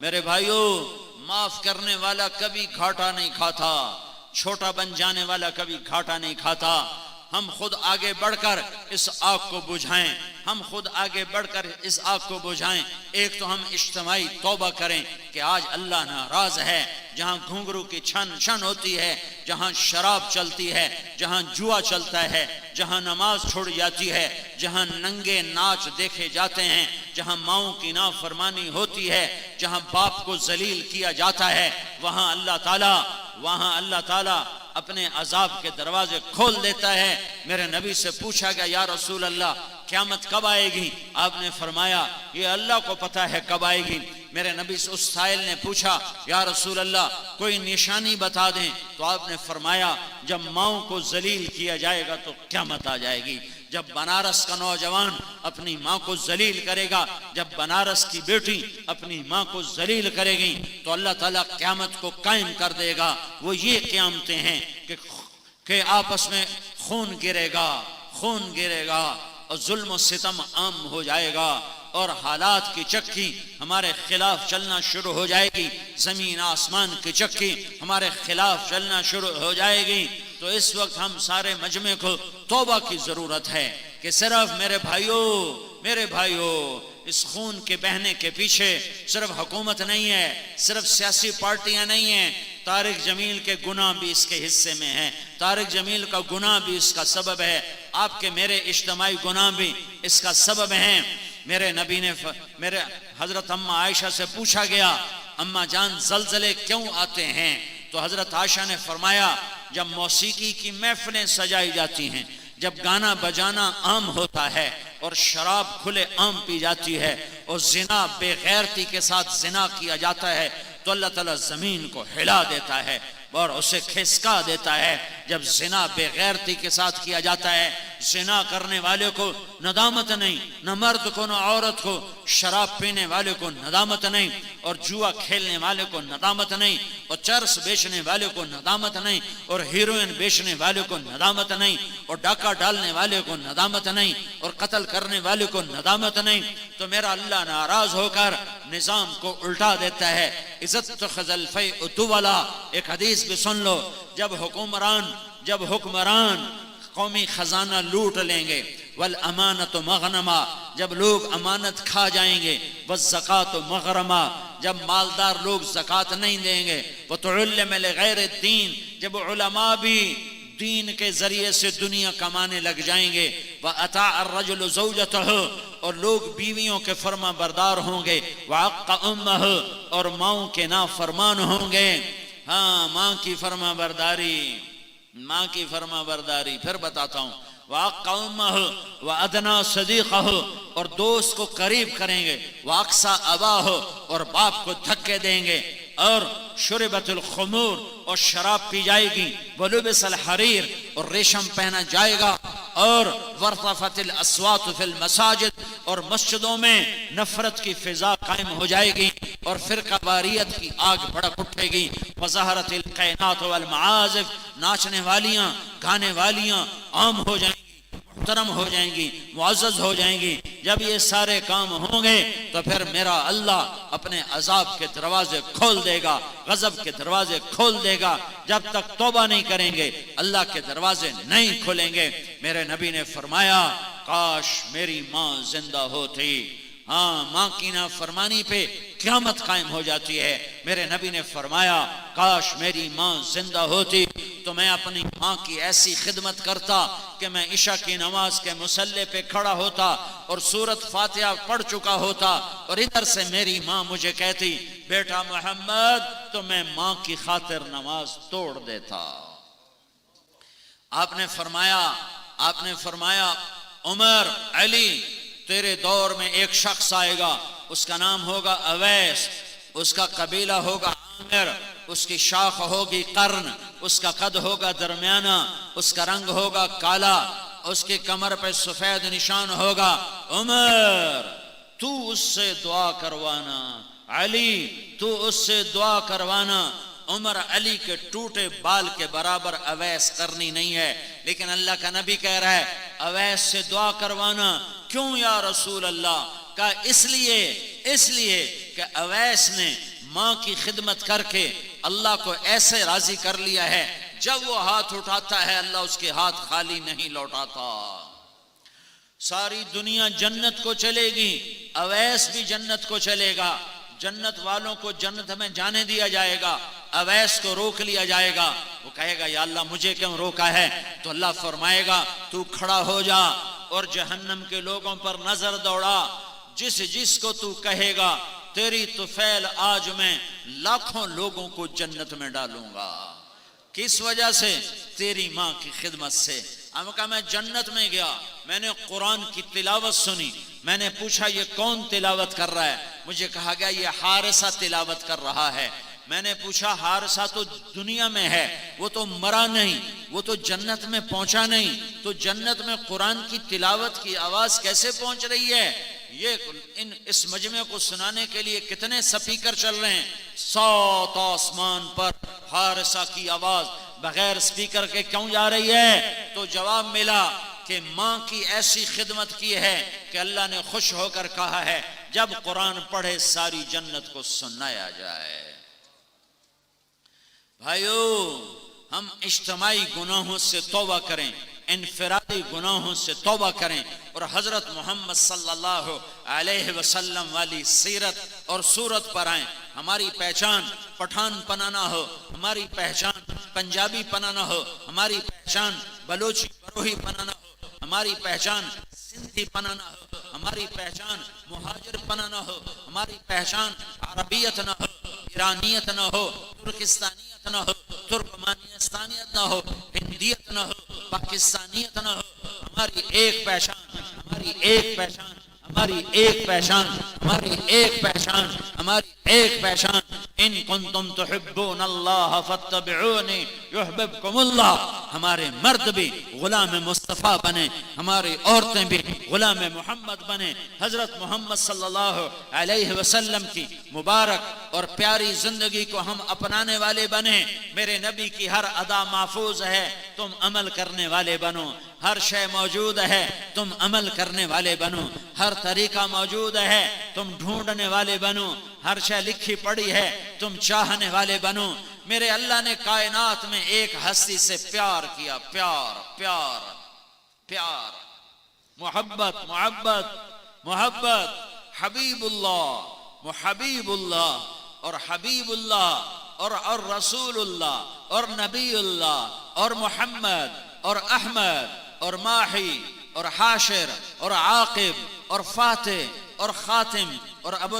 میرے بھائیوں، معاف کرنے والا کبھی گھاٹا نہیں کھاتا، چھوٹا بن جانے والا کبھی گھاٹا نہیں کھاتا۔ ہم خود آگے بڑھ کر اس آگ کو بجھائیں، ہم خود آگے بڑھ کر اس آگ کو بجھائیں۔ ایک تو ہم اجتماعی توبہ کریں کہ آج اللہ ناراض ہے، جہاں گھنگرو کی چھن چھن ہوتی ہے، جہاں شراب چلتی ہے، جہاں جوا چلتا ہے، جہاں نماز چھوڑ جاتی ہے، جہاں ننگے ناچ دیکھے جاتے ہیں، جہاں ماؤں کی نافرمانی ہوتی ہے، جہاں باپ کو ذلیل کیا جاتا ہے، وہاں اللہ تعالیٰ اپنے عذاب کے دروازے کھول دیتا ہے۔ میرے نبی سے پوچھا گیا، یا رسول اللہ قیامت کب آئے گی؟ آپ نے فرمایا یہ اللہ کو پتہ ہے کب آئے گی۔ میرے نبی سے اس سائل نے پوچھا، یا رسول اللہ کوئی نشانی بتا دیں، تو آپ نے فرمایا جب ماؤں کو ذلیل کیا جائے گا تو قیامت آ جائے گی۔ جب بنارس کا نوجوان اپنی ماں کو ذلیل کرے گا، جب بنارس کی بیٹی اپنی ماں کو ذلیل کرے گی، تو اللہ تعالیٰ قیامت کو قائم کر دے گا۔ وہ یہ قیامتیں ہیں کہ آپس میں خون گرے گا اور ظلم و ستم عام ہو جائے گا، اور حالات کی چکی ہمارے خلاف چلنا شروع ہو جائے گی، زمین آسمان کی چکی ہمارے خلاف چلنا شروع ہو جائے گی۔ تو اس وقت ہم سارے مجمع کو توبہ کی ضرورت ہے کہ صرف میرے بھائیوں اس خون کے بہنے کے پیچھے صرف حکومت نہیں ہے، صرف سیاسی پارٹیاں نہیں ہیں۔ طارق جمیل کے گناہ بھی اس کے حصے میں ہیں، طارق جمیل کا گناہ بھی اس کا سبب ہے، آپ کے میرے اجتماعی گناہ بھی اس کا سبب ہیں۔ میرے نبی نے میرے حضرت اماں عائشہ سے پوچھا گیا، اماں جان زلزلے کیوں آتے ہیں؟ تو حضرت عائشہ نے فرمایا جب موسیقی کی محفلیں سجائی جاتی ہیں، جب گانا بجانا عام ہوتا ہے اور شراب کھلے عام پی جاتی ہے اور زنا بے غیرتی کے ساتھ زنا کیا جاتا ہے، تو اللہ تعالیٰ زمین کو ہلا دیتا ہے اور اسے کھسکا دیتا ہے۔ جب زنا بے غیرتی کے ساتھ کیا جاتا ہے، زنا کرنے والے کو ندامت نہیں، نہ مرد کو نہ عورت کو، شراب پینے والے کو ندامت نہیں، اور جوا کھیلنے والے کو ندامت نہیں، اور چرس بیچنے والے کو ندامت نہیں، اور ہیروئن بیچنے والے کو ندامت نہیں، اور ڈاکہ ڈالنے والے کو ندامت نہیں، اور قتل کرنے والے کو ندامت نہیں، تو میرا اللہ ناراض ہو کر نظام کو الٹا دیتا ہے۔ عزت تخذ الفیء دولا، ایک حدیث بھی سن لو، جب حکمران قومی خزانہ لوٹ لیں گے، والامانت مغنما، جب لوگ امانت کھا جائیں گے، والزکاۃ مغرما، جب مالدار لوگ زکوٰۃ نہیں دیں گے، وتعلم لغیر الدین، جب علماء بھی دین کے ذریعے سے دنیا کمانے لگ جائیں گے، وَأَطَاعَ الرَّجُلُ زَوْجَتَهُ، اور لوگ بیویوں کے فرما بردار ہوں گے، وَعَقَّ أُمَّهُ، اور ماؤں کے نافرمان ہوں گے۔ ہاں، ماں کی فرما برداری پھر بتاتا ہوں، وَعَقَّ أُمَّهُ وَأَدْنَى صَدِيقَهُ، اور دوست کو قریب کریں گے، وَأَقْصَى أَبَاهُ، اور باپ کو دھکے دیں گے، اور شربت الخمور، اور شراب پی جائے گی، وَلُبِسَ الْحَرِيرُ، اور ریشم پہنا جائے گا، اور وَارْتَفَتِ الْأَصْوَاتُ فِي الْمَسَاجِدِ، اور مسجدوں میں نفرت کی فضا قائم ہو جائے گی، اور فرقہ واریت کی آگ بھڑک اٹھے گی، وَظَهَرَتِ الْقَيْنَاتُ وَالْمَعَازِفُ، ناچنے والیاں گانے والیاں عام ہو جائیں گی، محترم ہو جائیں گی، معزز ہو جائیں گی۔ جب یہ سارے کام ہوں گے تو پھر میرا اللہ اپنے عذاب کے دروازے کھول دے گا، غضب کے دروازے کھول دے گا۔ جب تک توبہ نہیں کریں گے اللہ کے دروازے نہیں کھولیں گے۔ میرے نبی نے فرمایا کاش میری ماں زندہ ہوتی۔ ہاں، ماں کی نافرمانی پہ قیامت قائم ہو جاتی ہے۔ میرے نبی نے فرمایا کاش میری ماں زندہ ہوتی تو میں اپنی ماں کی ایسی خدمت کرتا کہ میں عشاء کی نماز کے مصلی پہ کھڑا ہوتا اور سورۃ فاتحہ پڑھ چکا ہوتا، اور ادھر سے میری ماں مجھے کہتی بیٹا محمد، تو میں ماں کی خاطر نماز توڑ دیتا۔ آپ نے فرمایا عمر، علی، تیرے دور میں ایک شخص آئے گا، اس کا نام ہوگا اویس، اس کا قبیلہ ہوگا عامر، اس کی شاخ ہوگی قرن، اس کا قد ہوگا درمیانہ، اس کا رنگ ہوگا کالا، اس کی کمر پہ سفید نشان ہوگا۔ عمر تو اس سے دعا کروانا، علی تو اس سے دعا کروانا۔ عمر علی کے ٹوٹے بال کے برابر اویس کرنی نہیں ہے، لیکن اللہ کا نبی کہہ رہا ہے اویس سے دعا کروانا۔ کیوں یا رسول اللہ؟ کہا اس لیے کہ اویس نے ماں کی خدمت کر کے اللہ کو ایسے راضی کر لیا ہے، جب وہ ہاتھ اٹھاتا ہے اللہ اس کے ہاتھ خالی نہیں لوٹاتا۔ ساری دنیا جنت کو چلے گی، اویس بھی جنت کو چلے گا، جنت والوں کو جنت میں جانے دیا جائے گا، اویس کو روک لیا جائے گا۔ وہ کہے گا یا اللہ مجھے کیوں روکا ہے؟ تو اللہ فرمائے گا تو کھڑا ہو جا اور جہنم کے لوگوں پر نظر دوڑا، جس کو تو کہے گا تیری طفیل آج میں لاکھوں لوگوں کو جنت میں ڈالوں گا۔ کس وجہ سے؟ تیری ماں کی خدمت سے۔ ہم کہا میں جنت میں گیا، میں نے قرآن کی تلاوت سنی، میں نے پوچھا یہ کون تلاوت کر رہا ہے؟ مجھے کہا گیا یہ حارثہ تلاوت کر رہا ہے۔ میں نے پوچھا حارثہ تو دنیا میں ہے، وہ تو مرا نہیں، وہ تو جنت میں پہنچا نہیں، تو جنت میں قرآن کی تلاوت کی آواز کیسے پہنچ رہی ہے؟ یہ اس مجمع کو سنانے کے لیے کتنے سپیکر چل رہے ہیں، 7 آسمان پر حارثہ کی آواز بغیر سپیکر کے کیوں جا رہی ہے؟ تو جواب ملا کہ ماں کی ایسی خدمت کی ہے کہ اللہ نے خوش ہو کر کہا ہے جب قرآن پڑھے ساری جنت کو سنایا جائے۔ بھائیو، ہم اجتماعی گناہوں سے توبہ کریں، انفرادی گناہوں سے توبہ کریں، اور حضرت محمد صلی اللہ علیہ وسلم والی سیرت اور صورت پر آئیں۔ ہماری پہچان پٹھان پنا نہ ہو، ہماری پہچان پنجابی پنا نہ ہو، ہماری پہچان بلوچی بروہی پنا نہ ہو، ہماری پہچان سندھی پنا نہ ہو، ہماری پہچان مہاجر پنا نہ ہو، ہماری پہچان عربیت نہ ہو، ایرانیت نہ ہو، ترکستانیت نہ ہو، ترکمانستانیت نہ ہو، ہندیت نہ ہو، پاکستانیت نہ ہو۔ ہماری ایک پہچان، ہماری ایک پہچان، ہماری ایک پہچان، ہماری ایک پہچان، ہماری ایک پہچان۔ ان کنتم تحبون اللہ فاتبعونی یحببکم اللہ۔ ہمارے مرد بھی غلام مصطفیٰ بنے، ہماری عورتیں بھی غلام محمد بنے، حضرت محمد صلی اللہ علیہ وسلم کی مبارک اور پیاری زندگی کو ہم اپنانے والے بنے۔ میرے نبی کی ہر ادا محفوظ ہے، تم عمل کرنے والے بنو۔ ہر شے موجود ہے، تم عمل کرنے والے بنو۔ ہر طریقہ موجود ہے، تم ڈھونڈنے والے بنو۔ ہر شے لکھی پڑی ہے، تم چاہنے والے بنو۔ میرے اللہ نے کائنات میں ایک ہستی سے پیار کیا، پیار پیار پیار، محبت محبت محبت، حبیب اللہ، محبیب اللہ اور حبیب اللہ اور رسول اللہ اور نبی اللہ اور محمد اور احمد اور ماہی اور حاشر اور عاقب اور فاتح اور خاتم اور ابو